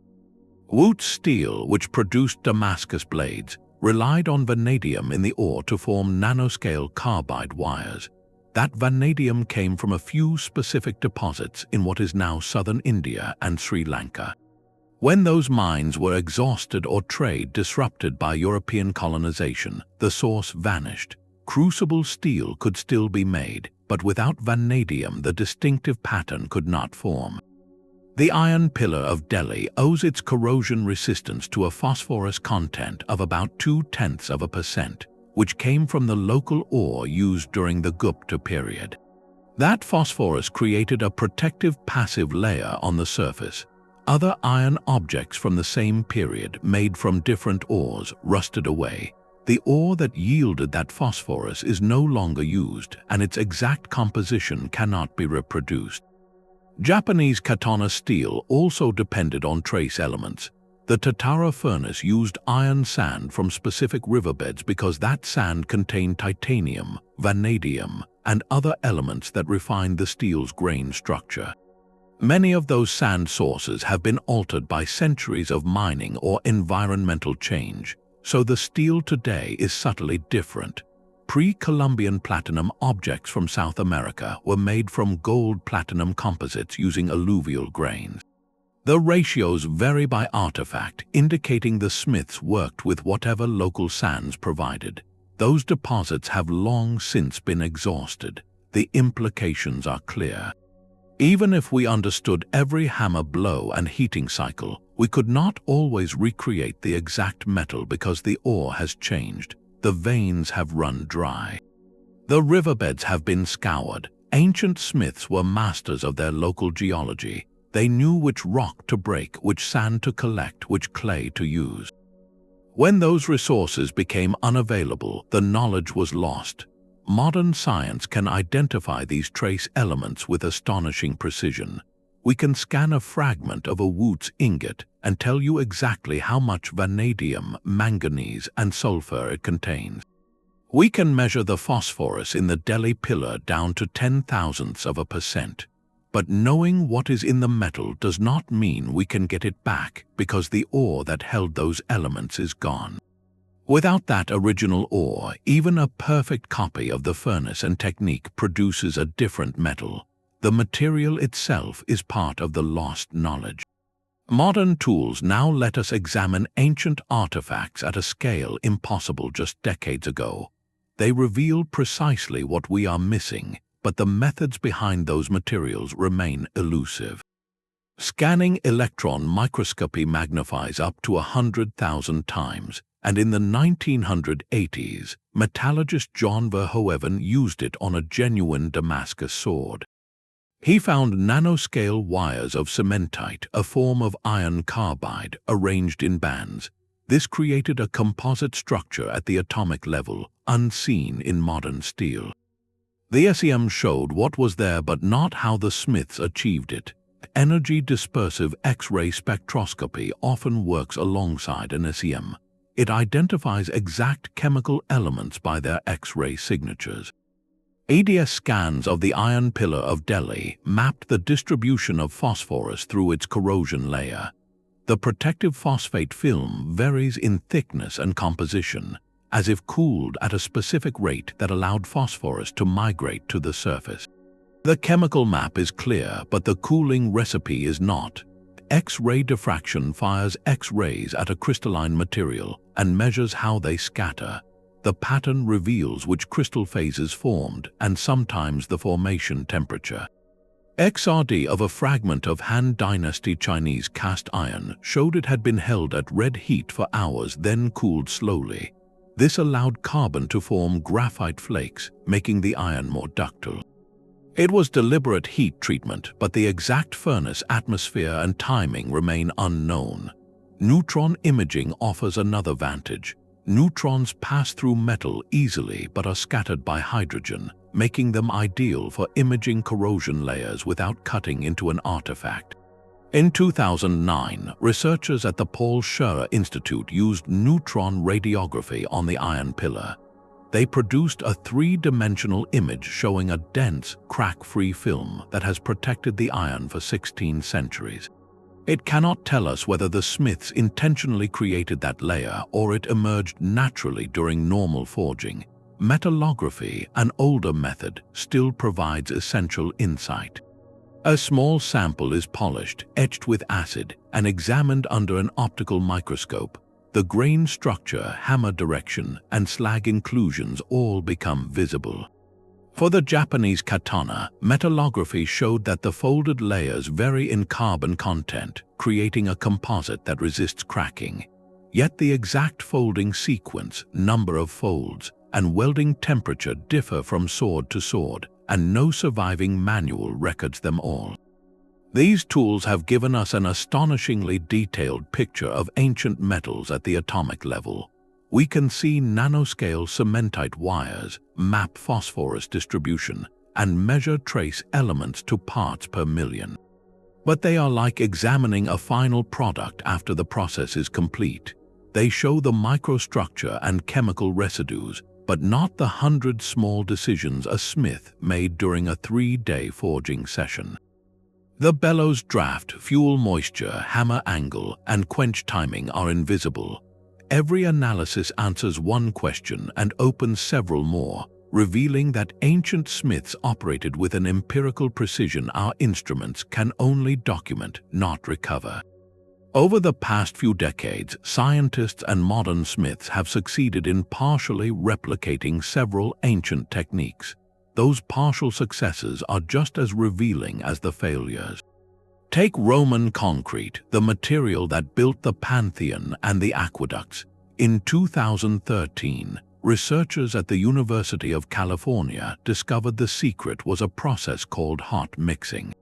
Wootz steel, which produced Damascus blades, relied on vanadium in the ore to form nanoscale carbide wires. That vanadium came from a few specific deposits in what is now southern India and Sri Lanka. When those mines were exhausted or trade disrupted by European colonization, the source vanished. Crucible steel could still be made, but without vanadium the distinctive pattern could not form. The iron pillar of Delhi owes its corrosion resistance to a phosphorus content of about 0.2%, which came from the local ore used during the Gupta period. That phosphorus created a protective passive layer on the surface. Other iron objects from the same period, made from different ores, rusted away. The ore that yielded that phosphorus is no longer used, and its exact composition cannot be reproduced. Japanese Katana steel also depended on trace elements. The Tatara furnace used iron sand from specific riverbeds because that sand contained titanium, vanadium, and other elements that refined the steel's grain structure. Many of those sand sources have been altered by centuries of mining or environmental change, so the steel today is subtly different. Pre-Columbian platinum objects from South America were made from gold-platinum composites using alluvial grains. The ratios vary by artifact, indicating the smiths worked with whatever local sands provided. Those deposits have long since been exhausted. The implications are clear. Even if we understood every hammer blow and heating cycle, we could not always recreate the exact metal because the ore has changed. The veins have run dry. The riverbeds have been scoured. Ancient smiths were masters of their local geology. They knew which rock to break, which sand to collect, which clay to use. When those resources became unavailable, the knowledge was lost. Modern science can identify these trace elements with astonishing precision. We can scan a fragment of a Wootz ingot and tell you exactly how much vanadium, manganese, and sulfur it contains. We can measure the phosphorus in the Delhi pillar down to 0.010%. But knowing what is in the metal does not mean we can get it back because the ore that held those elements is gone. Without that original ore, even a perfect copy of the furnace and technique produces a different metal. The material itself is part of the lost knowledge. Modern tools now let us examine ancient artifacts at a scale impossible just decades ago. They reveal precisely what we are missing, but the methods behind those materials remain elusive. Scanning electron microscopy magnifies up to 100,000 times, and in the 1980s, metallurgist John Verhoeven used it on a genuine Damascus sword. He found nanoscale wires of cementite, a form of iron carbide, arranged in bands. This created a composite structure at the atomic level, unseen in modern steel. The SEM showed what was there but not how the smiths achieved it. Energy dispersive X-ray spectroscopy often works alongside an SEM. It identifies exact chemical elements by their X-ray signatures. ADS scans of the iron pillar of Delhi mapped the distribution of phosphorus through its corrosion layer. The protective phosphate film varies in thickness and composition, as if cooled at a specific rate that allowed phosphorus to migrate to the surface. The chemical map is clear, but the cooling recipe is not. X-ray diffraction fires X-rays at a crystalline material and measures how they scatter. The pattern reveals which crystal phases formed and sometimes the formation temperature. XRD of a fragment of Han Dynasty Chinese cast iron showed it had been held at red heat for hours, then cooled slowly. This allowed carbon to form graphite flakes, making the iron more ductile. It was deliberate heat treatment, but the exact furnace atmosphere and timing remain unknown. Neutron imaging offers another vantage. Neutrons pass through metal easily but are scattered by hydrogen, making them ideal for imaging corrosion layers without cutting into an artifact. In 2009, researchers at the Paul Scherrer Institute used neutron radiography on the iron pillar. They produced a three-dimensional image showing a dense, crack-free film that has protected the iron for 16 centuries. It cannot tell us whether the smiths intentionally created that layer or it emerged naturally during normal forging. Metallography, an older method, still provides essential insight. A small sample is polished, etched with acid, and examined under an optical microscope. The grain structure, hammer direction, and slag inclusions all become visible. For the Japanese katana, metallography showed that the folded layers vary in carbon content, creating a composite that resists cracking. Yet the exact folding sequence, number of folds, and welding temperature differ from sword to sword, and no surviving manual records them all. These tools have given us an astonishingly detailed picture of ancient metals at the atomic level. We can see nanoscale cementite wires, map phosphorus distribution, and measure trace elements to parts per million. But they are like examining a final product after the process is complete. They show the microstructure and chemical residues, but not the 100 small decisions a smith made during a 3-day forging session. The bellows draft, fuel moisture, hammer angle, and quench timing are invisible. Every analysis answers one question and opens several more, revealing that ancient smiths operated with an empirical precision our instruments can only document, not recover. Over the past few decades, scientists and modern smiths have succeeded in partially replicating several ancient techniques. Those partial successes are just as revealing as the failures. Take Roman concrete, the material that built the Pantheon and the aqueducts. In 2013, researchers at the University of California discovered the secret was a process called hot mixing.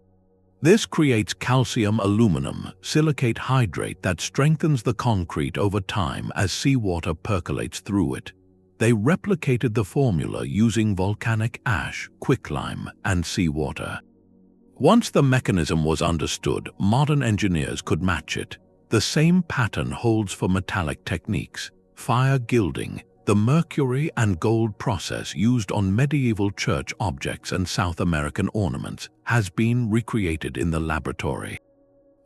This creates calcium aluminum silicate hydrate that strengthens the concrete over time as seawater percolates through it. They replicated the formula using volcanic ash, quicklime, and seawater. Once the mechanism was understood, modern engineers could match it. The same pattern holds for metallic techniques. Fire gilding, the mercury and gold process used on medieval church objects and South American ornaments, has been recreated in the laboratory.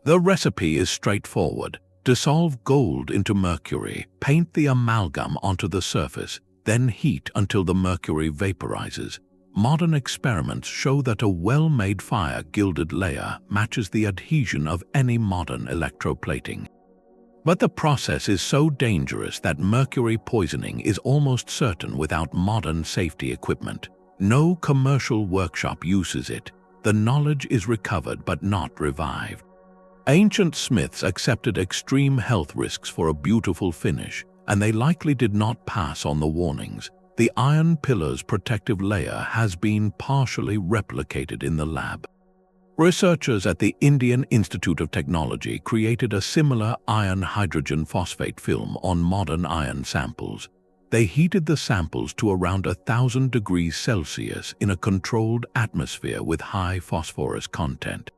The recipe is straightforward. Dissolve gold into mercury, paint the amalgam onto the surface, then heat until the mercury vaporizes. Modern experiments show that a well-made fire-gilded layer matches the adhesion of any modern electroplating. But the process is so dangerous that mercury poisoning is almost certain without modern safety equipment. No commercial workshop uses it. The knowledge is recovered but not revived. Ancient smiths accepted extreme health risks for a beautiful finish, and they likely did not pass on the warnings. The iron pillar's protective layer has been partially replicated in the lab. Researchers at the Indian Institute of Technology created a similar iron hydrogen phosphate film on modern iron samples. They heated the samples to around 1,000 degrees Celsius in a controlled atmosphere with high phosphorus content.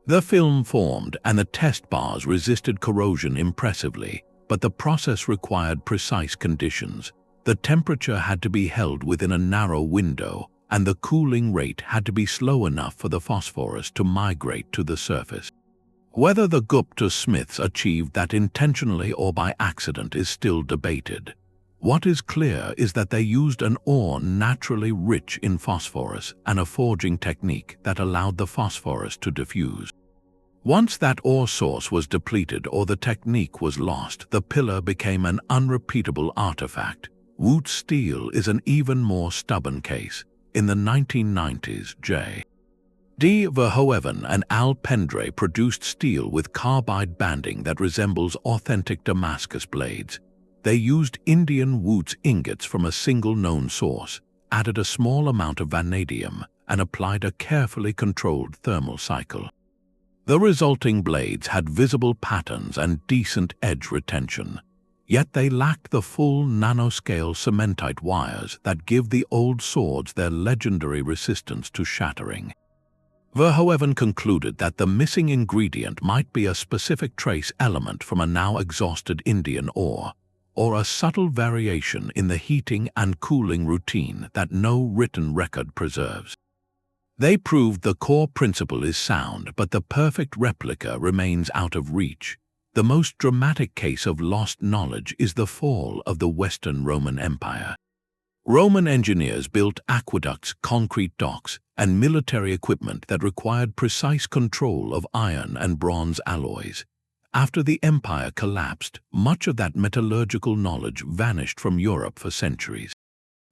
The film formed and the test bars resisted corrosion impressively, but the process required precise conditions. The temperature had to be held within a narrow window, and the cooling rate had to be slow enough for the phosphorus to migrate to the surface. Whether the Gupta smiths achieved that intentionally or by accident is still debated. What is clear is that they used an ore naturally rich in phosphorus and a forging technique that allowed the phosphorus to diffuse. Once that ore source was depleted or the technique was lost, the pillar became an unrepeatable artifact. Wootz steel is an even more stubborn case. In the 1990s, J. D. Verhoeven and Al Pendre produced steel with carbide banding that resembles authentic Damascus blades. They used Indian Wootz ingots from a single known source, added a small amount of vanadium, and applied a carefully controlled thermal cycle. The resulting blades had visible patterns and decent edge retention. Yet they lacked the full nanoscale cementite wires that give the old swords their legendary resistance to shattering. Verhoeven concluded that the missing ingredient might be a specific trace element from a now exhausted Indian ore, or a subtle variation in the heating and cooling routine that no written record preserves. They proved the core principle is sound, but the perfect replica remains out of reach. The most dramatic case of lost knowledge is the fall of the Western Roman Empire. Roman engineers built aqueducts, concrete docks, and military equipment that required precise control of iron and bronze alloys. After the empire collapsed, much of that metallurgical knowledge vanished from Europe for centuries.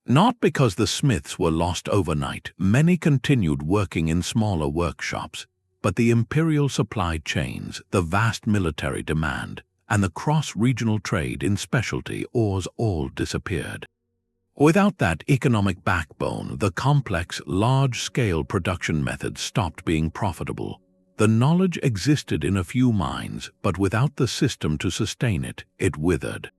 Not because the smiths were lost overnight, many continued working in smaller workshops, but the imperial supply chains, the vast military demand, and the cross-regional trade in specialty ores all disappeared. Without that economic backbone, the complex, large-scale production methods stopped being profitable. The knowledge existed in a few mines, but without the system to sustain it, it withered.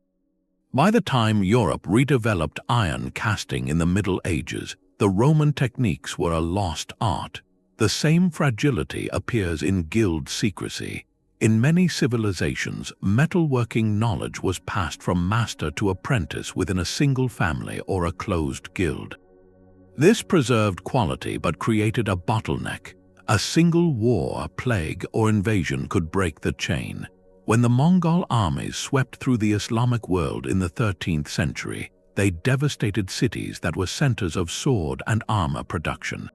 By the time Europe redeveloped iron casting in the Middle Ages, the Roman techniques were a lost art. The same fragility appears in guild secrecy. In many civilizations, metalworking knowledge was passed from master to apprentice within a single family or a closed guild. This preserved quality but created a bottleneck. A single war, plague, or invasion could break the chain. When the Mongol armies swept through the Islamic world in the 13th century, they devastated cities that were centers of sword and armor production.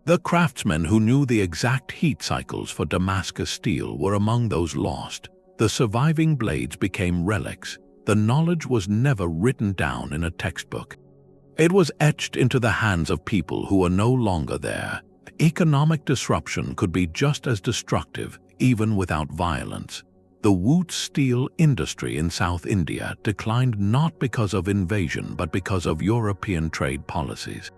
The craftsmen who knew the exact heat cycles for Damascus steel were among those lost. The surviving blades became relics. The knowledge was never written down in a textbook. It was etched into the hands of people who were no longer there. Economic disruption could be just as destructive, even without violence. The Wootz steel industry in South India declined not because of invasion but because of European trade policies.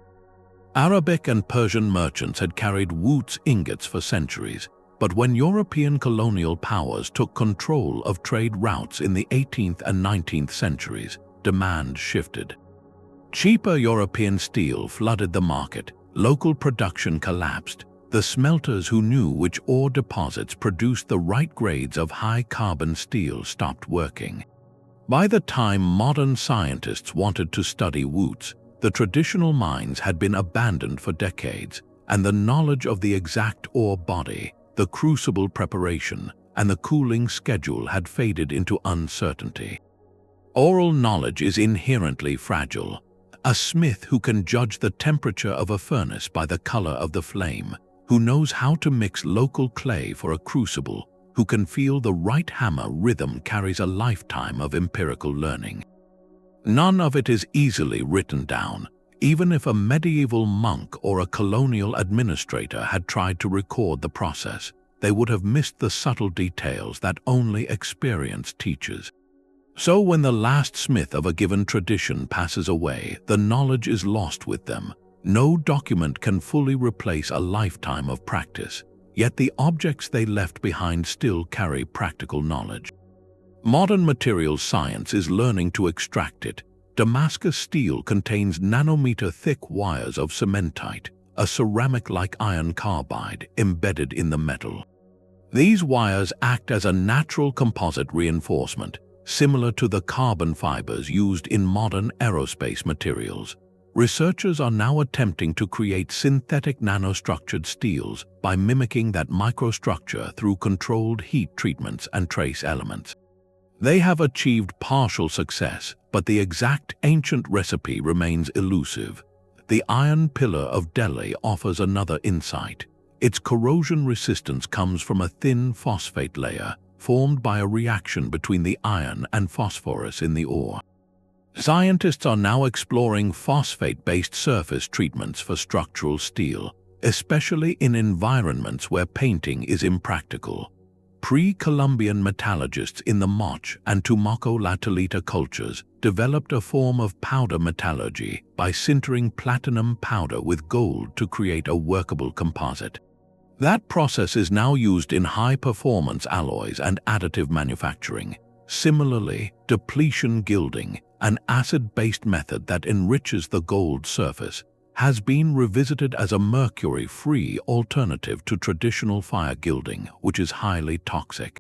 Arabic and Persian merchants had carried Wootz ingots for centuries, but when European colonial powers took control of trade routes in the 18th and 19th centuries, demand shifted. Cheaper European steel flooded the market, local production collapsed. The smelters who knew which ore deposits produced the right grades of high-carbon steel stopped working. By the time modern scientists wanted to study Wootz, the traditional mines had been abandoned for decades, and the knowledge of the exact ore body, the crucible preparation, and the cooling schedule had faded into uncertainty. Oral knowledge is inherently fragile. A smith who can judge the temperature of a furnace by the color of the flame, who knows how to mix local clay for a crucible, who can feel the right hammer rhythm carries a lifetime of empirical learning. None of it is easily written down. Even if a medieval monk or a colonial administrator had tried to record the process, they would have missed the subtle details that only experience teaches. So when the last smith of a given tradition passes away, the knowledge is lost with them. No document can fully replace a lifetime of practice, yet the objects they left behind still carry practical knowledge. Modern materials science is learning to extract it. Damascus steel contains nanometer-thick wires of cementite, a ceramic-like iron carbide embedded in the metal. These wires act as a natural composite reinforcement, similar to the carbon fibers used in modern aerospace materials. Researchers are now attempting to create synthetic nanostructured steels by mimicking that microstructure through controlled heat treatments and trace elements. They have achieved partial success, but the exact ancient recipe remains elusive. The iron pillar of Delhi offers another insight. Its corrosion resistance comes from a thin phosphate layer, formed by a reaction between the iron and phosphorus in the ore. Scientists are now exploring phosphate-based surface treatments for structural steel, especially in environments where painting is impractical. Pre-Columbian metallurgists in the Moche and Tumaco-Latolita cultures developed a form of powder metallurgy by sintering platinum powder with gold to create a workable composite. That process is now used in high-performance alloys and additive manufacturing. Similarly, depletion gilding, an acid-based method that enriches the gold surface, has been revisited as a mercury-free alternative to traditional fire gilding, which is highly toxic.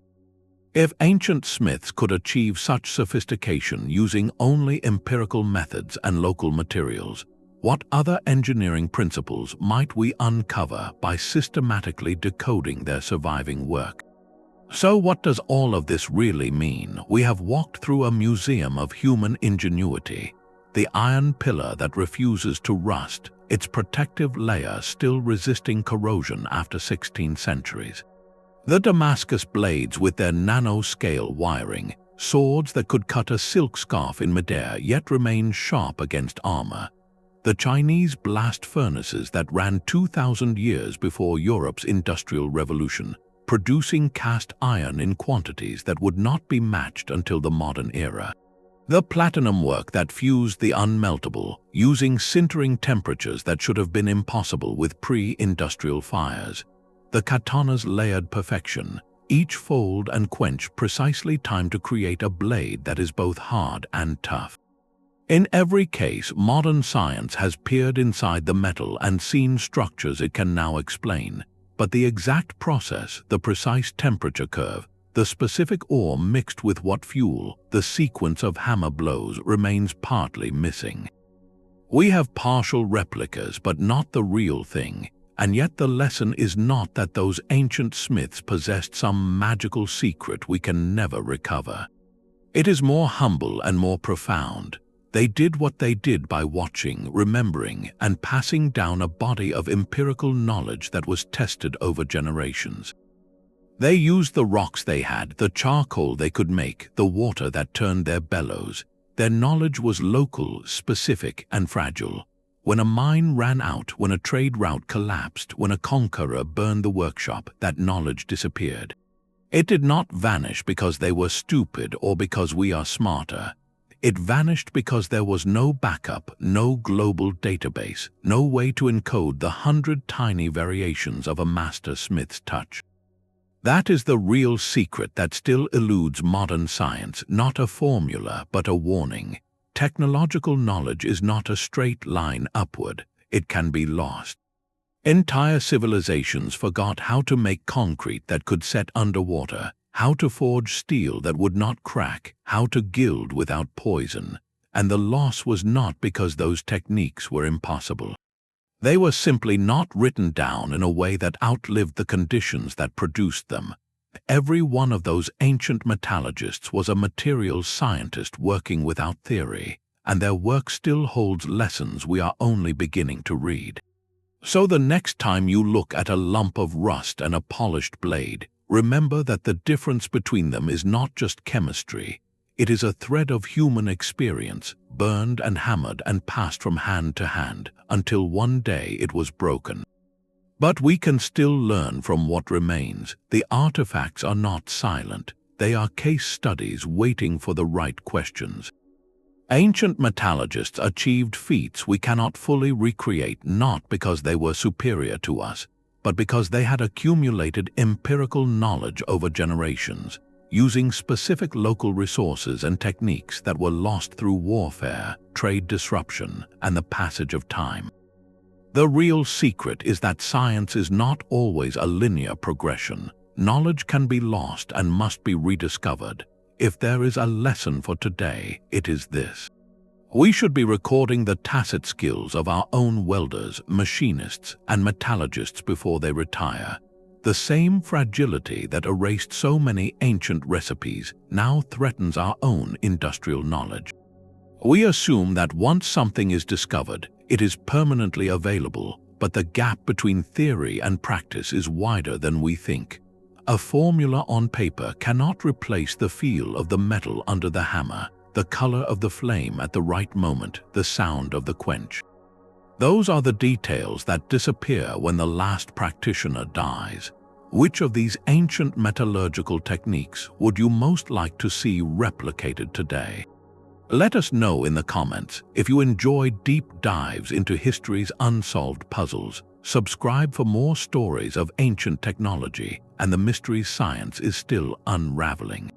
If ancient smiths could achieve such sophistication using only empirical methods and local materials, What other engineering principles might we uncover by systematically decoding their surviving work? So what does all of this really mean? We have walked through a museum of human ingenuity. The iron pillar that refuses to rust, its protective layer still resisting corrosion after 16 centuries. The Damascus blades with their nanoscale wiring, swords that could cut a silk scarf in midair yet remain sharp against armor. The Chinese blast furnaces that ran 2,000 years before Europe's Industrial Revolution, producing cast iron in quantities that would not be matched until the modern era. The platinum work that fused the unmeltable, using sintering temperatures that should have been impossible with pre-industrial fires. The katana's layered perfection, each fold and quench precisely timed to create a blade that is both hard and tough. In every case, modern science has peered inside the metal and seen structures it can now explain. But the exact process, the precise temperature curve, the specific ore mixed with what fuel, the sequence of hammer blows remains partly missing. We have partial replicas but not the real thing, and yet the lesson is not that those ancient smiths possessed some magical secret we can never recover. It is more humble and more profound. They did what they did by watching, remembering, and passing down a body of empirical knowledge that was tested over generations. They used the rocks they had, the charcoal they could make, the water that turned their bellows. Their knowledge was local, specific, and fragile. When a mine ran out, when a trade route collapsed, when a conqueror burned the workshop, that knowledge disappeared. It did not vanish because they were stupid or because we are smarter. It vanished because there was no backup, no global database, no way to encode the 100 tiny variations of a master smith's touch. That is the real secret that still eludes modern science, not a formula but a warning. Technological knowledge is not a straight line upward. It can be lost. Entire civilizations forgot how to make concrete that could set underwater, how to forge steel that would not crack, how to gild without poison. And the loss was not because those techniques were impossible. They were simply not written down in a way that outlived the conditions that produced them. Every one of those ancient metallurgists was a materials scientist working without theory, and their work still holds lessons we are only beginning to read. So the next time you look at a lump of rust and a polished blade, remember that the difference between them is not just chemistry. It is a thread of human experience, burned and hammered and passed from hand to hand, until one day it was broken. But we can still learn from what remains. The artifacts are not silent. They are case studies waiting for the right questions. Ancient metallurgists achieved feats we cannot fully recreate, not because they were superior to us, but because they had accumulated empirical knowledge over generations, using specific local resources and techniques that were lost through warfare, trade disruption, and the passage of time. The real secret is that science is not always a linear progression. Knowledge can be lost and must be rediscovered. If there is a lesson for today, it is this. We should be recording the tacit skills of our own welders, machinists, and metallurgists before they retire. The same fragility that erased so many ancient recipes now threatens our own industrial knowledge. We assume that once something is discovered, it is permanently available, but the gap between theory and practice is wider than we think. A formula on paper cannot replace the feel of the metal under the hammer, the color of the flame at the right moment, the sound of the quench. Those are the details that disappear when the last practitioner dies. Which of these ancient metallurgical techniques would you most like to see replicated today? Let us know in the comments. If you enjoy deep dives into history's unsolved puzzles, subscribe for more stories of ancient technology and the mysteries science is still unraveling.